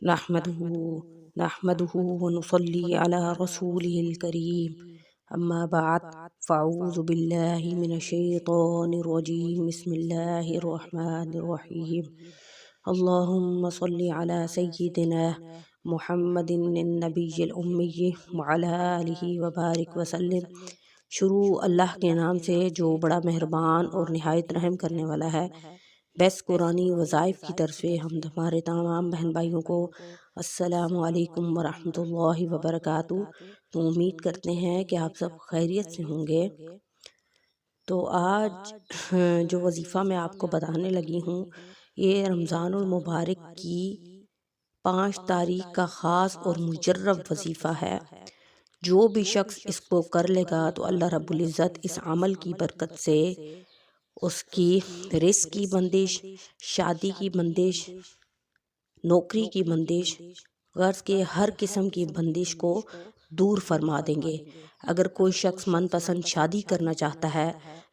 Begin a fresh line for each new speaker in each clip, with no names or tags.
نحمده نحمده ونصلي على رسوله الكريم أما بعد فأعوذ بالله من الشيطان الرجيم بسم الله الرحمن الرحيم اللهم صل على سيدنا محمد النبي الأمي وعلى آله وبارك وسلم۔ شروع اللہ کے نام سے جو بڑا مہربان اور نہایت رحم کرنے والا ہے۔ بیس قرآنی وظائف کی طرف سے ہم ہمارے تمام بہن بھائیوں کو السلام علیکم ورحمۃ اللہ وبرکاتہ۔ تو امید کرتے ہیں کہ آپ سب خیریت سے ہوں گے۔ تو آج جو وظیفہ میں آپ کو بتانے لگی ہوں یہ رمضان المبارک کی 5 تاریخ کا خاص اور مجرب وظیفہ ہے۔ جو بھی شخص اس کو کر لے گا تو اللہ رب العزت اس عمل کی برکت سے اس کی رزق کی بندش، شادی کی بندش، نوکری کی بندش، غرض کے ہر قسم کی بندش کو دور فرما دیں گے۔ اگر کوئی شخص من پسند شادی کرنا چاہتا ہے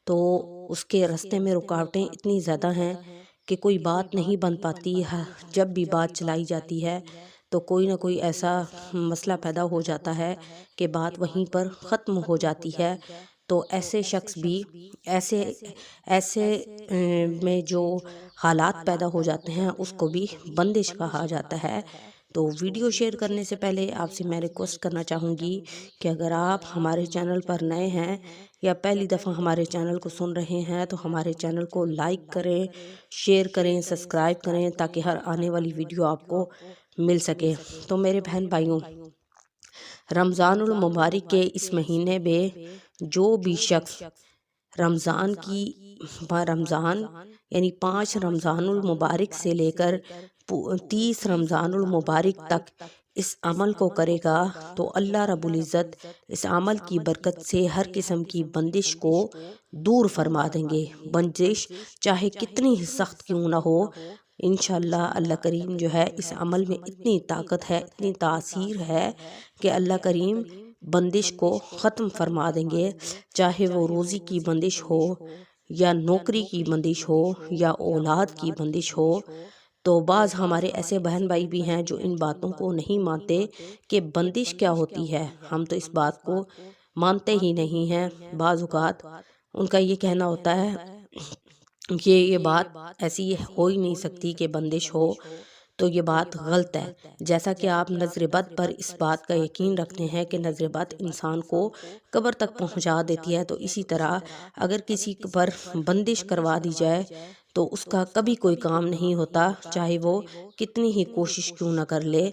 تو اس کے راستے میں رکاوٹیں اتنی زیادہ ہیں کہ کوئی بات نہیں بن پاتی ہے۔ جب بھی بات چلائی جاتی ہے تو کوئی نہ کوئی ایسا مسئلہ پیدا ہو جاتا ہے کہ بات وہیں پر ختم ہو جاتی ہے۔ تو ایسے شخص بھی ایسے میں جو حالات پیدا ہو جاتے ہیں اس کو بھی بندش کہا جاتا ہے۔ تو ویڈیو شیئر کرنے سے پہلے آپ سے میں ریکویسٹ کرنا چاہوں گی کہ اگر آپ ہمارے چینل پر نئے ہیں یا پہلی دفعہ ہمارے چینل کو سن رہے ہیں تو ہمارے چینل کو لائک کریں، شیئر کریں، سبسکرائب کریں تاکہ ہر آنے والی ویڈیو آپ کو مل سکے۔ تو میرے بہن بھائیوں، رمضان المبارک کے اس مہینے میں جو بھی شخص رمضان یعنی 5 رمضان المبارک سے لے کر 30 رمضان المبارک تک اس عمل کو کرے گا تو اللہ رب العزت اس عمل کی برکت سے ہر قسم کی بندش کو دور فرما دیں گے۔ بندش چاہے کتنی ہی سخت کیوں نہ ہو، انشاءاللہ اللہ کریم جو ہے اس عمل میں اتنی طاقت ہے، اتنی تاثیر ہے کہ اللہ کریم بندش کو ختم فرما دیں گے۔ چاہے وہ روزی کی بندش ہو یا نوکری کی بندش ہو یا اولاد کی بندش ہو۔ تو بعض ہمارے ایسے بہن بھائی بھی ہیں جو ان باتوں کو نہیں مانتے کہ بندش کیا ہوتی ہے۔ ہم تو اس بات کو مانتے ہی نہیں ہیں۔ بعض اوقات ان کا یہ کہنا ہوتا ہے کہ یہ بات ایسی ہو ہی نہیں سکتی کہ بندش ہو، تو یہ بات غلط ہے۔ جیسا کہ آپ نظر بد پر اس بات کا یقین رکھتے ہیں کہ نظر بد انسان کو قبر تک پہنچا دیتی ہے، تو اسی طرح اگر کسی پر بندش کروا دی جائے تو اس کا کبھی کوئی کام نہیں ہوتا، چاہے وہ کتنی ہی کوشش کیوں نہ کر لے،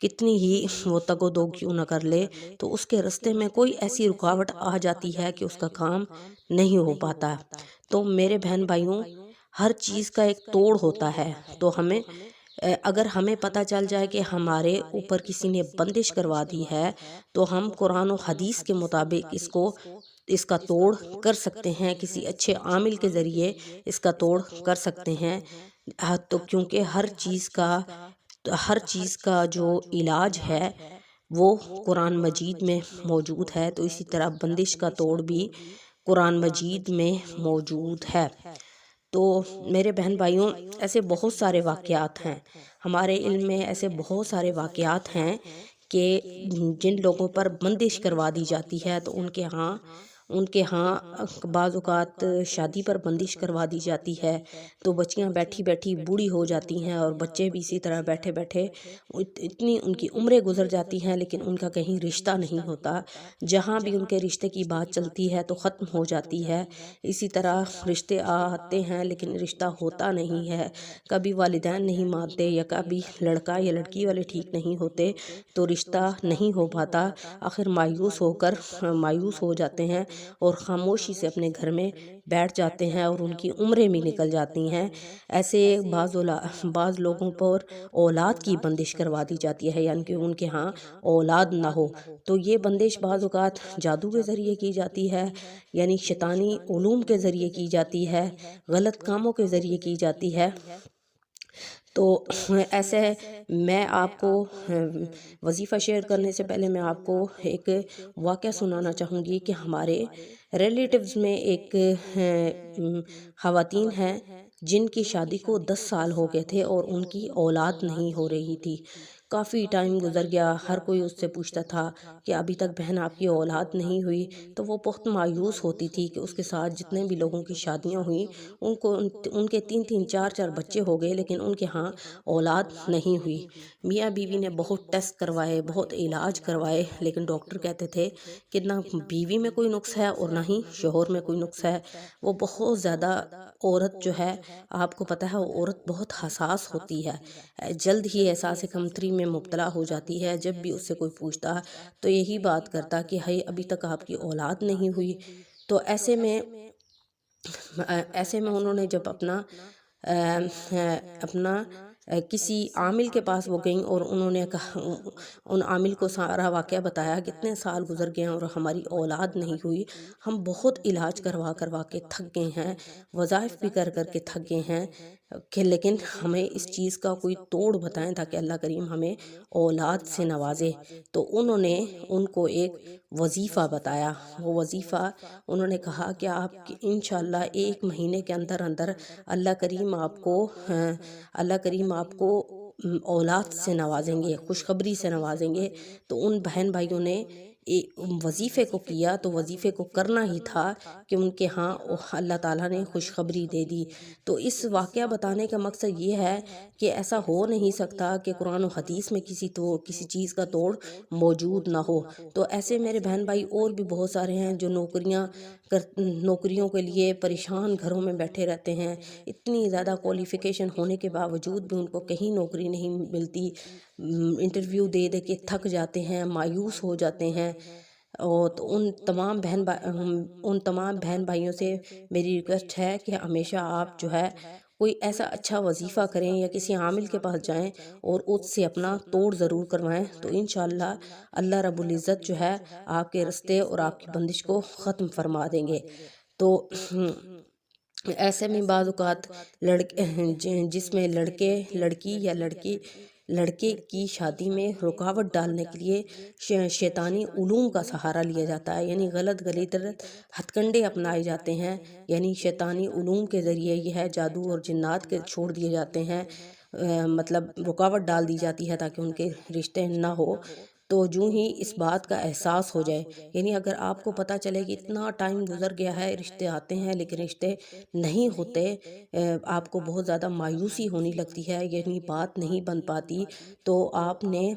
کتنی ہی وہ تگ و دو کیوں نہ کر لے، تو اس کے راستے میں کوئی ایسی رکاوٹ آ جاتی ہے کہ اس کا کام نہیں ہو پاتا۔ تو میرے بہن بھائیوں، ہر چیز کا ایک توڑ ہوتا ہے۔ تو اگر ہمیں پتہ چل جائے کہ ہمارے اوپر کسی نے بندش کروا دی ہے تو ہم قرآن و حدیث کے مطابق اس کا توڑ کر سکتے ہیں، کسی اچھے عامل کے ذریعے اس کا توڑ کر سکتے ہیں۔ تو کیونکہ ہر چیز کا جو علاج ہے وہ قرآن مجید میں موجود ہے، تو اسی طرح بندش کا توڑ بھی قرآن مجید میں موجود ہے۔ تو میرے بہن بھائیوں، ایسے بہت سارے واقعات ہیں ہمارے علم میں، ایسے بہت سارے واقعات ہیں کہ جن لوگوں پر بندش کروا دی جاتی ہے تو ان کے ہاں بعض اوقات شادی پر بندش کروا دی جاتی ہے تو بچیاں بیٹھی بیٹھی بوڑھی ہو جاتی ہیں، اور بچے بھی اسی طرح بیٹھے بیٹھے اتنی ان کی عمریں گزر جاتی ہیں لیکن ان کا کہیں رشتہ نہیں ہوتا۔ جہاں بھی ان کے رشتے کی بات چلتی ہے تو ختم ہو جاتی ہے۔ اسی طرح رشتے آتے ہیں لیکن رشتہ ہوتا نہیں ہے، کبھی والدین نہیں مانتے یا کبھی لڑکا یا لڑکی والے ٹھیک نہیں ہوتے تو رشتہ نہیں ہو پاتا۔ آخر مایوس ہو جاتے ہیں اور خاموشی سے اپنے گھر میں بیٹھ جاتے ہیں اور ان کی عمریں بھی نکل جاتی ہیں۔ ایسے بعض لوگوں پر اولاد کی بندش کروا دی جاتی ہے، یعنی کہ ان کے ہاں اولاد نہ ہو، تو یہ بندش بعض اوقات جادو کے ذریعے کی جاتی ہے، یعنی شیطانی علوم کے ذریعے کی جاتی ہے، غلط کاموں کے ذریعے کی جاتی ہے۔ تو ایسے میں آپ کو وظیفہ شیئر کرنے سے پہلے میں آپ کو ایک واقعہ سنانا چاہوں گی کہ ہمارے ریلیٹیوز میں ایک خواتین ہیں جن کی شادی کو 10 سال ہو گئے تھے اور ان کی اولاد نہیں ہو رہی تھی۔ کافی ٹائم گزر گیا، ہر کوئی اس سے پوچھتا تھا کہ ابھی تک بہن آپ کی اولاد نہیں ہوئی، تو وہ بہت مایوس ہوتی تھی کہ اس کے ساتھ جتنے بھی لوگوں کی شادیاں ہوئیں ان کے 3 3 4 4 بچے ہو گئے، لیکن ان کے ہاں اولاد نہیں ہوئی۔ میاں بیوی نے بہت ٹیسٹ کروائے، بہت علاج کروائے، لیکن ڈاکٹر کہتے تھے کہ نہ بیوی میں کوئی نقص ہے اور نہ ہی شوہر میں کوئی نقص ہے۔ وہ بہت زیادہ عورت جو ہے، آپ کو پتہ ہے عورت بہت حساس ہوتی ہے، جلد ہی احساس کمتری میں مبتلا ہو جاتی ہے۔ جب بھی اس سے کوئی پوچھتا تو یہی بات کرتا کہ ہائی ابھی تک آپ کی اولاد نہیں ہوئی۔ تو ایسے میں انہوں نے جب اپنا کسی عامل کے پاس وہ گئیں اور انہوں نے کہا، ان عامل کو سارا واقعہ بتایا، کتنے سال گزر گئے ہیں اور ہماری اولاد نہیں ہوئی، ہم بہت علاج کروا کے تھک گئے ہیں، وظائف بھی کر کے تھک گئے ہیں، کہ لیکن ہمیں اس چیز کا کوئی توڑ بتائیں تاکہ اللہ کریم ہمیں اولاد سے نوازے۔ تو انہوں نے ان کو ایک وظیفہ بتایا۔ وہ وظیفہ انہوں نے کہا کہ آپ انشاءاللہ 1 مہینے کے اندر اللہ کریم آپ کو اولاد سے نوازیں گے، خوشخبری سے نوازیں گے۔ تو ان بہن بھائیوں نے وظیفے کو کیا، تو وظیفے کو کرنا ہی تھا کہ ان کے ہاں اللہ تعالیٰ نے خوشخبری دے دی۔ تو اس واقعہ بتانے کا مقصد یہ ہے کہ ایسا ہو نہیں سکتا کہ قرآن و حدیث میں کسی چیز کا توڑ موجود نہ ہو۔ تو ایسے میرے بہن بھائی اور بھی بہت سارے ہیں جو نوکریوں کے لیے پریشان گھروں میں بیٹھے رہتے ہیں، اتنی زیادہ کوالیفیکیشن ہونے کے باوجود بھی ان کو کہیں نوکری نہیں ملتی، انٹرویو دے کے تھک جاتے ہیں، مایوس ہو جاتے ہیں۔ اور تو ان تمام بہن بھائیوں سے میری ریکویسٹ ہے کہ ہمیشہ آپ جو ہے کوئی ایسا اچھا وظیفہ کریں یا کسی عامل کے پاس جائیں اور اس سے اپنا توڑ ضرور کروائیں، تو انشاءاللہ اللہ رب العزت جو ہے آپ کے رستے اور آپ کی بندش کو ختم فرما دیں گے۔ تو ایسے میں بعض اوقات جس میں لڑکے کی شادی میں رکاوٹ ڈالنے کے لیے شیطانی علوم کا سہارا لیا جاتا ہے، یعنی غلط ہتھ کنڈے اپنائے جاتے ہیں، یعنی شیطانی علوم کے ذریعے یہ ہے جادو اور جنات کے چھوڑ دیے جاتے ہیں، مطلب رکاوٹ ڈال دی جاتی ہے تاکہ ان کے رشتے نہ ہو۔ تو جو ہی اس بات کا احساس ہو جائے، یعنی اگر آپ کو پتہ چلے کہ اتنا ٹائم گزر گیا ہے، رشتے آتے ہیں لیکن رشتے نہیں ہوتے، آپ کو بہت زیادہ مایوسی ہونے لگتی ہے، یعنی بات نہیں بن پاتی، تو آپ نے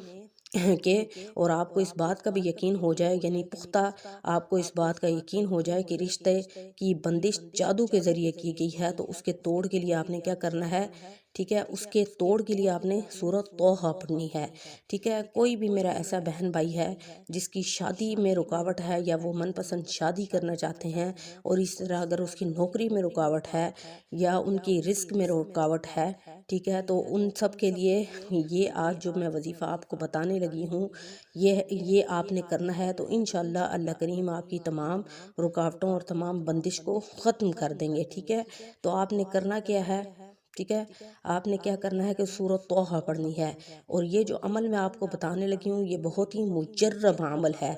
اور آپ کو اس بات کا بھی یقین ہو جائے، یعنی پختہ آپ کو اس بات کا یقین ہو جائے کہ رشتے کی بندش جادو کے ذریعے کی گئی ہے، تو اس کے توڑ کے لیے آپ نے کیا کرنا ہے، ٹھیک ہے، اس کے توڑ کے لیے آپ نے سورۃ طٰہٰ پڑھنی ہے، ٹھیک ہے۔ کوئی بھی میرا ایسا بہن بھائی ہے جس کی شادی میں رکاوٹ ہے یا وہ من پسند شادی کرنا چاہتے ہیں، اور اس طرح اگر اس کی نوکری میں رکاوٹ ہے یا ان کی رزق میں رکاوٹ ہے، ٹھیک ہے، تو ان سب کے لیے یہ آج جو میں وظیفہ آپ کو بتانے لگی ہوں، یہ آپ نے کرنا ہے، تو انشاءاللہ اللہ کریم آپ کی تمام رکاوٹوں اور تمام بندش کو ختم کر دیں گے، ٹھیک ہے۔ تو آپ نے کرنا کیا ہے، ٹھیک ہے، آپ نے کیا کرنا ہے کہ سورۃ طٰہٰ پڑھنی ہے، اور یہ جو عمل میں آپ کو بتانے لگی ہوں یہ بہت ہی مجرب عمل ہے۔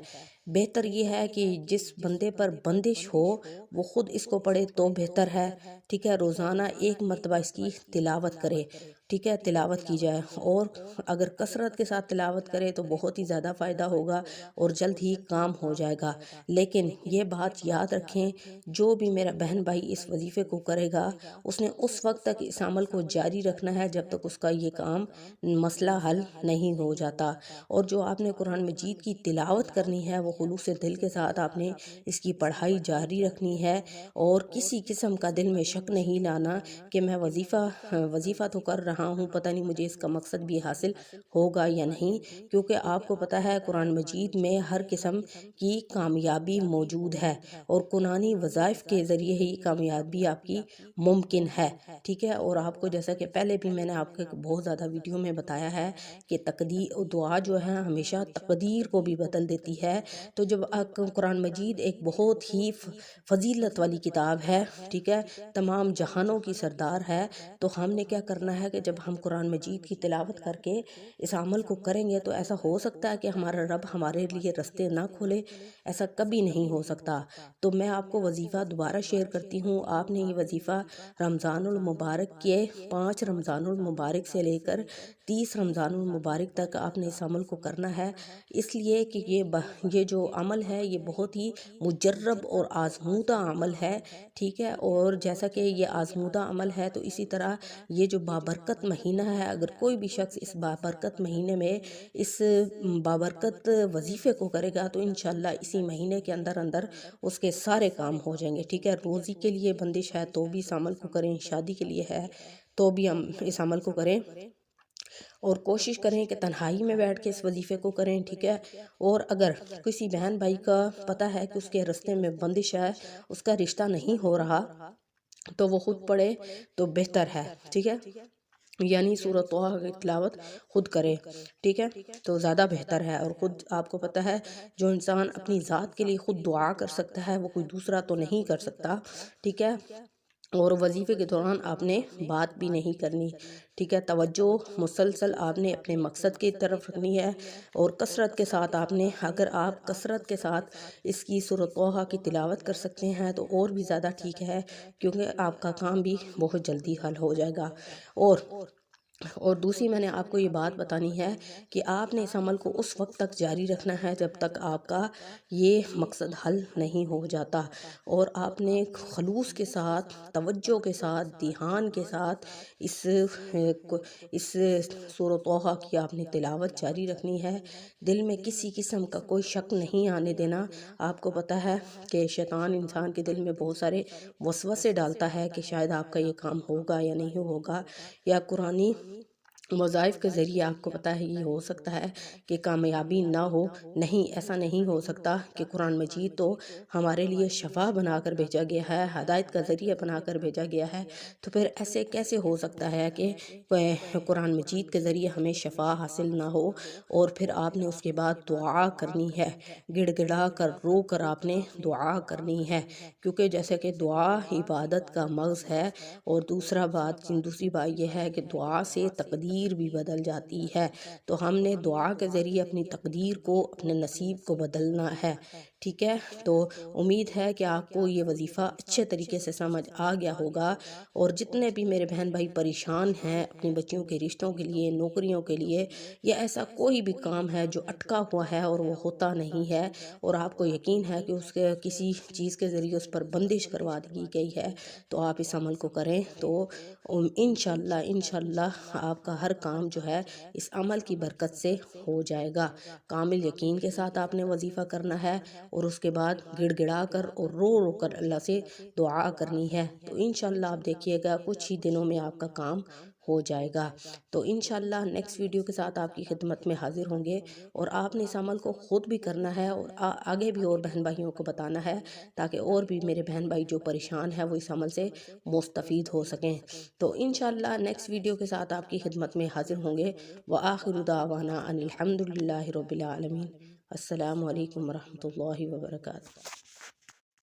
بہتر یہ ہے کہ جس بندے پر بندش ہو وہ خود اس کو پڑھے تو بہتر ہے، ٹھیک ہے، روزانہ 1 مرتبہ اس کی تلاوت کرے، ٹھیک ہے، تلاوت کی جائے، اور اگر کثرت کے ساتھ تلاوت کرے تو بہت ہی زیادہ فائدہ ہوگا اور جلد ہی کام ہو جائے گا۔ لیکن یہ بات یاد رکھیں، جو بھی میرا بہن بھائی اس وظیفے کو کرے گا اس نے اس وقت تک اس عمل کو جاری رکھنا ہے جب تک اس کا یہ کام مسئلہ حل نہیں ہو جاتا۔ اور جو آپ نے قرآن مجید کی تلاوت کرنی ہے وہ خلوص دل کے ساتھ آپ نے اس کی پڑھائی جاری رکھنی ہے، اور کسی قسم کا دل میں شک نہیں لانا کہ میں وظیفہ تو کر رہا ہوں، پتہ نہیں مجھے اس کا مقصد بھی حاصل ہوگا یا نہیں، کیونکہ آپ کو پتہ ہے قرآن مجید میں ہر قسم کی کامیابی موجود ہے، اور قرآنی وظائف کے ذریعے ہی کامیابی آپ کی ممکن ہے، ٹھیک ہے۔ اور آپ کو جیسا کہ پہلے بھی میں نے آپ کو بہت زیادہ ویڈیو میں بتایا ہے کہ دعا جو ہے ہمیشہ تقدیر کو بھی بدل دیتی ہے۔ تو جب قرآن مجید ایک بہت ہی فضیلت والی کتاب ہے، ٹھیک ہے، تمام جہانوں کی سردار ہے، تو ہم نے کیا کرنا ہے کہ جب جب ہم قرآن مجید کی تلاوت کر کے اس عمل کو کریں گے تو ایسا ہو سکتا ہے کہ ہمارا رب ہمارے لیے رستے نہ کھولے؟ ایسا کبھی نہیں ہو سکتا۔ تو میں آپ کو وظیفہ دوبارہ شیئر کرتی ہوں۔ آپ نے یہ وظیفہ رمضان المبارک کے 5 رمضان المبارک سے لے کر 30 رمضان المبارک تک آپ نے اس عمل کو کرنا ہے، اس لیے کہ یہ جو عمل ہے یہ بہت ہی مجرب اور آزمودہ عمل ہے، ٹھیک ہے۔ اور جیسا کہ یہ آزمودہ عمل ہے تو اسی طرح یہ جو بابرکت مہینہ ہے، اگر کوئی بھی شخص اس بابرکت مہینے میں اس بابرکت وظیفے کو کرے گا تو انشاءاللہ اسی مہینے کے اندر اس کے سارے کام ہو جائیں گے، ٹھیک ہے۔ روزی کے لیے بندش ہے تو بھی اس عمل کو کریں، شادی کے لیے ہے تو بھی ہم اس عمل کو کریں، اور کوشش کریں کہ تنہائی میں بیٹھ کے اس وظیفے کو کریں، ٹھیک ہے۔ اور اگر کسی بہن بھائی کا پتہ ہے کہ اس کے رستے میں بندش ہے، اس کا رشتہ نہیں ہو رہا، تو وہ خود پڑھے تو بہتر ہے، ٹھیک ہے، یعنی سورۃ طٰہٰ کی تلاوت خود کرے، ٹھیک ہے، تو زیادہ بہتر ہے۔ اور خود آپ کو پتہ ہے جو انسان اپنی ذات کے لیے خود دعا کر سکتا ہے وہ کوئی دوسرا تو نہیں کر سکتا، ٹھیک ہے۔ اور وظیفے کے دوران آپ نے بات بھی نہیں کرنی، ٹھیک ہے، توجہ مسلسل آپ نے اپنے مقصد کی طرف رکھنی ہے، اور کثرت کے ساتھ آپ نے، اگر آپ کثرت کے ساتھ اس کی سورۃ طٰہٰ کی تلاوت کر سکتے ہیں تو اور بھی زیادہ ٹھیک ہے، کیونکہ آپ کا کام بھی بہت جلدی حل ہو جائے گا۔ اور دوسری میں نے آپ کو یہ بات بتانی ہے کہ آپ نے اس عمل کو اس وقت تک جاری رکھنا ہے جب تک آپ کا یہ مقصد حل نہیں ہو جاتا، اور آپ نے خلوص کے ساتھ، توجہ کے ساتھ، دھیان کے ساتھ اس سورۃ طٰہٰ کی آپ نے تلاوت جاری رکھنی ہے۔ دل میں کسی قسم کا کوئی شک نہیں آنے دینا۔ آپ کو پتہ ہے کہ شیطان انسان کے دل میں بہت سارے وسوسے ڈالتا ہے کہ شاید آپ کا یہ کام ہوگا یا نہیں ہوگا، یا قرآنی وظائف کے ذریعے آپ کو پتہ ہے یہ ہو سکتا ہے کہ کامیابی نہ ہو۔ نہیں، ایسا نہیں ہو سکتا، کہ قرآن مجید تو ہمارے لیے شفا بنا کر بھیجا گیا ہے، ہدایت کا ذریعہ بنا کر بھیجا گیا ہے، تو پھر ایسے کیسے ہو سکتا ہے کہ قرآن مجید کے ذریعے ہمیں شفا حاصل نہ ہو؟ اور پھر آپ نے اس کے بعد دعا کرنی ہے، گڑ گڑا کر، رو کر آپ نے دعا کرنی ہے، کیونکہ جیسے کہ دعا عبادت کا مغز ہے، اور دوسری بات یہ ہے کہ دعا سے تقدیر بھی بدل جاتی ہے، تو ہم نے دعا کے ذریعے اپنی تقدیر کو، اپنے نصیب کو بدلنا ہے، ٹھیک ہے۔ تو امید ہے کہ آپ کو یہ وظیفہ اچھے طریقے سے سمجھ آ گیا ہوگا، اور جتنے بھی میرے بہن بھائی پریشان ہیں اپنی بچیوں کے رشتوں کے لیے، نوکریوں کے لیے، یا ایسا کوئی بھی کام ہے جو اٹکا ہوا ہے اور وہ ہوتا نہیں ہے، اور آپ کو یقین ہے کہ اس کے کسی چیز کے ذریعے اس پر بندش کروا دی گئی ہے، تو آپ اس عمل کو کریں تو انشاءاللہ آپ کا ہر کام جو ہے اس عمل کی برکت سے ہو جائے گا۔ کامل یقین کے ساتھ آپ نے وظیفہ کرنا ہے، اور اس کے بعد گڑ گڑا کر اور رو رو کر اللہ سے دعا کرنی ہے، تو انشاءاللہ آپ دیکھیے گا کچھ ہی دنوں میں آپ کا کام ہو جائے گا۔ تو انشاءاللہ نیکسٹ ویڈیو کے ساتھ آپ کی خدمت میں حاضر ہوں گے، اور آپ نے اس عمل کو خود بھی کرنا ہے، اور آگے بھی اور بہن بھائیوں کو بتانا ہے، تاکہ اور بھی میرے بہن بھائی جو پریشان ہیں وہ اس عمل سے مستفید ہو سکیں۔ تو انشاءاللہ نیکسٹ ویڈیو کے ساتھ آپ کی خدمت میں حاضر ہوں گے۔ وآخر دعوانا ان الحمد للہ رب العالمین۔ السلام علیکم ورحمۃ اللہ وبرکاتہ۔